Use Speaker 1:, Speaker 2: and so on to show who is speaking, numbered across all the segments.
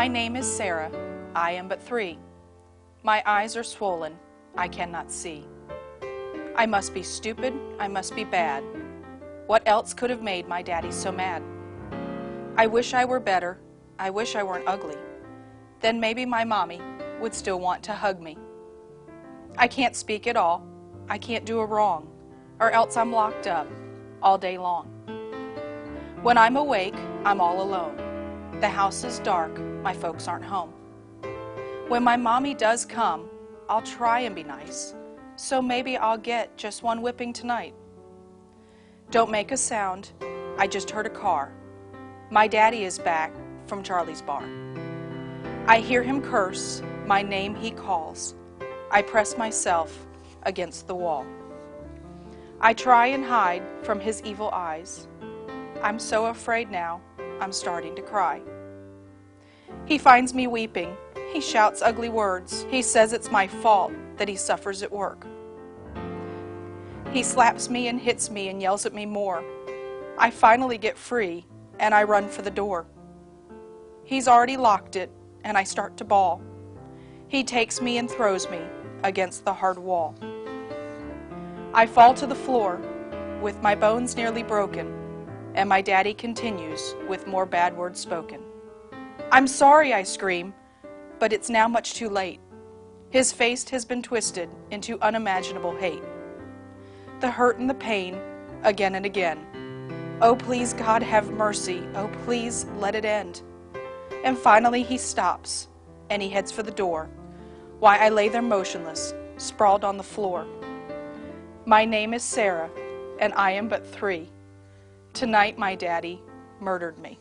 Speaker 1: My name is Sarah. I am but 3. My eyes are swollen. I cannot see. I must be stupid. I must be bad. What else could have made my daddy so mad? I wish I were better. I wish I weren't ugly. Then maybe my mommy would still want to hug me. I can't speak at all. I can't do a wrong, or else I'm locked up all day long. When I'm awake, I'm all alone. The house is dark. My folks aren't home. When my mommy does come, I'll try and be nice. So maybe I'll get just one whipping tonight. Don't make a sound. I just heard a car. My daddy is back from Charlie's bar. I hear him curse. My name he calls. I press myself against the wall. I try and hide from his evil eyes. I'm so afraid now, I'm starting to cry. He finds me weeping. He shouts ugly words. He says it's my fault that he suffers at work. He slaps me and hits me and yells at me more. I finally get free and I run for the door. He's already locked it and I start to bawl. He takes me and throws me against the hard wall. I fall to the floor with my bones nearly broken, and my daddy continues with more bad words spoken. I'm sorry, I scream, but it's now much too late. His face has been twisted into unimaginable hate. The hurt and the pain, again and again. Oh, please, God, have mercy. Oh, please, let it end. And finally he stops, and he heads for the door. Why, I lay there motionless, sprawled on the floor. My name is Sarah, and I am but 3. Tonight my daddy murdered me.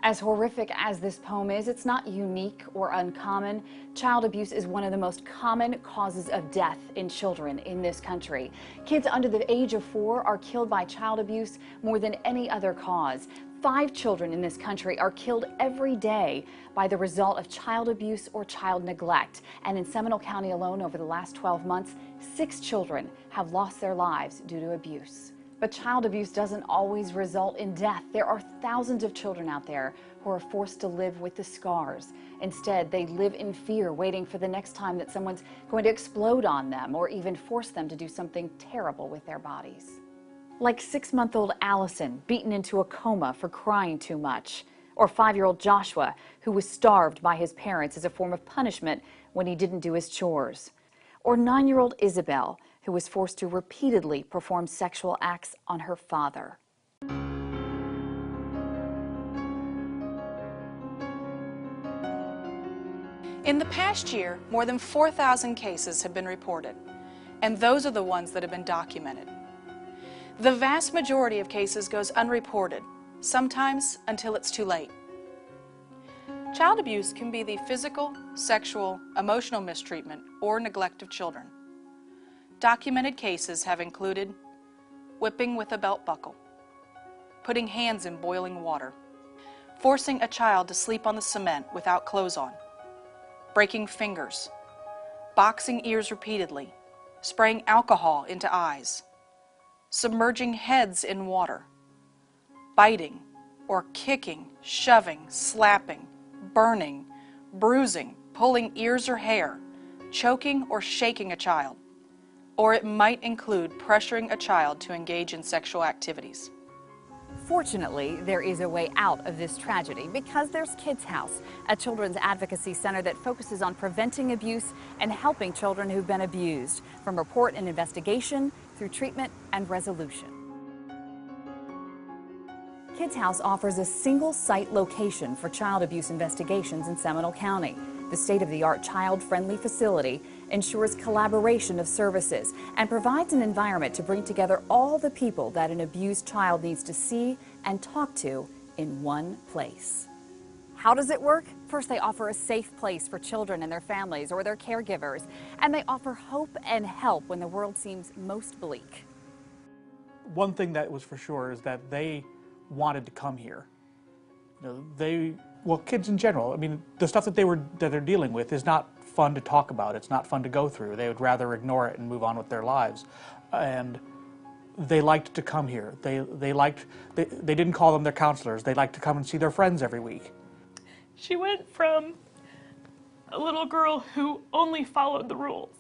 Speaker 2: As horrific as this poem is, it's not unique or uncommon. Child abuse is one of the most common causes of death in children in this country. Kids under the age of 4 are killed by child abuse more than any other cause. 5 children in this country are killed every day by the result of child abuse or child neglect. And in Seminole County alone, over the last 12 months, 6 children have lost their lives due to abuse. But child abuse doesn't always result in death. There are thousands of children out there who are forced to live with the scars. Instead, they live in fear, waiting for the next time that someone's going to explode on them or even force them to do something terrible with their bodies. Like 6-month-old Allison, beaten into a coma for crying too much. Or 5-year-old Joshua, who was starved by his parents as a form of punishment when he didn't do his chores. Or 9-year-old Isabel, who was forced to repeatedly perform sexual acts on her father.
Speaker 1: In the past year, more than 4,000 cases have been reported, and those are the ones that have been documented. The vast majority of cases goes unreported, sometimes until it's too late. Child abuse can be the physical, sexual, emotional mistreatment, or neglect of children. Documented cases have included whipping with a belt buckle, putting hands in boiling water, forcing a child to sleep on the cement without clothes on, breaking fingers, boxing ears repeatedly, spraying alcohol into eyes, submerging heads in water, biting or kicking, shoving, slapping, burning, bruising, pulling ears or hair, choking or shaking a child. Or it might include pressuring a child to engage in sexual activities.
Speaker 2: Fortunately, there is a way out of this tragedy because there's Kids House, a children's advocacy center that focuses on preventing abuse and helping children who've been abused, from report and investigation through treatment and resolution. Kids House offers a single-site location for child abuse investigations in Seminole County. The state-of-the-art child-friendly facility ensures collaboration of services and provides an environment to bring together all the people that an abused child needs to see and talk to in one place. How does it work? First, they offer a safe place for children and their families or their caregivers, and they offer hope and help when the world seems most bleak.
Speaker 3: One thing that was for sure is that they wanted to come here. You know, well, kids in general, I mean, the stuff that they're dealing with is not fun to talk about. It's not fun to go through. They would rather ignore it and move on with their lives. And they liked to come here. They didn't call them their counselors. They liked to come and see their friends every week.
Speaker 4: She went from a little girl who only followed the rules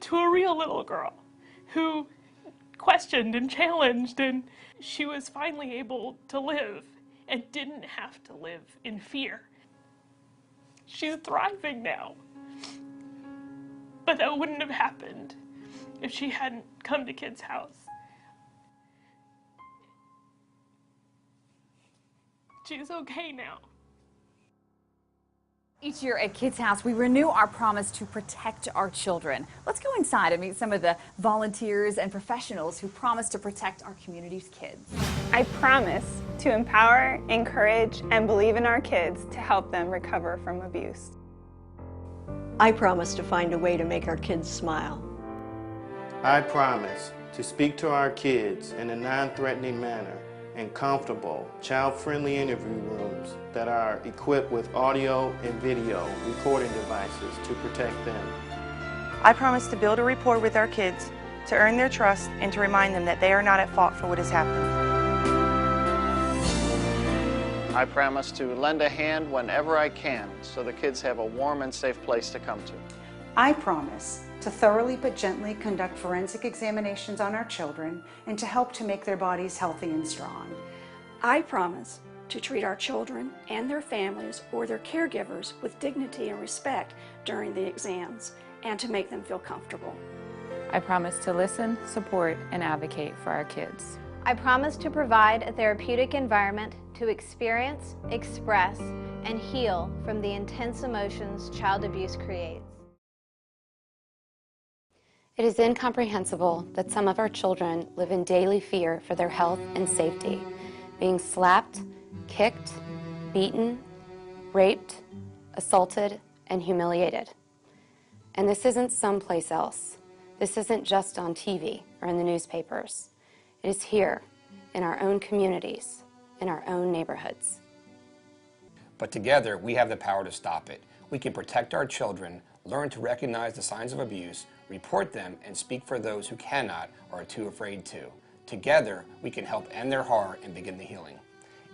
Speaker 4: to a real little girl who questioned and challenged, and she was finally able to live and didn't have to live in fear. She's thriving now. But that wouldn't have happened if she hadn't come to Kids House. She's okay now.
Speaker 2: Each year at Kids House, we renew our promise to protect our children. Let's go inside and meet some of the volunteers and professionals who promise to protect our community's kids.
Speaker 5: I promise to empower, encourage, and believe in our kids to help them recover from abuse.
Speaker 6: I promise to find a way to make our kids smile.
Speaker 7: I promise to speak to our kids in a non-threatening manner in comfortable, child-friendly interview rooms that are equipped with audio and video recording devices to protect them.
Speaker 8: I promise to build a rapport with our kids, to earn their trust, and to remind them that they are not at fault for what has happened.
Speaker 9: I promise to lend a hand whenever I can so the kids have a warm and safe place to come to.
Speaker 10: I promise to thoroughly but gently conduct forensic examinations on our children and to help to make their bodies healthy and strong.
Speaker 11: I promise to treat our children and their families or their caregivers with dignity and respect during the exams and to make them feel comfortable.
Speaker 12: I promise to listen, support, and advocate for our kids.
Speaker 13: I promise to provide a therapeutic environment to experience, express, and heal from the intense emotions child abuse creates.
Speaker 14: It is incomprehensible that some of our children live in daily fear for their health and safety, being slapped, kicked, beaten, raped, assaulted, and humiliated. And this isn't someplace else. This isn't just on TV or in the newspapers. It is here, in our own communities, in our own neighborhoods.
Speaker 15: But together, we have the power to stop it. We can protect our children, learn to recognize the signs of abuse, report them, and speak for those who cannot or are too afraid to. Together, we can help end their horror and begin the healing.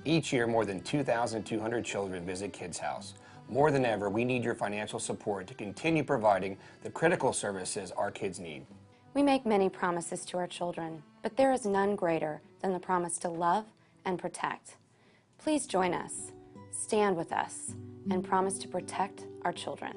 Speaker 15: Each year, more than 2,200 children visit Kids House. More than ever, we need your financial support to continue providing the critical services our kids need.
Speaker 14: We make many promises to our children, but there is none greater than the promise to love and protect. Please join us, stand with us, and promise to protect our children.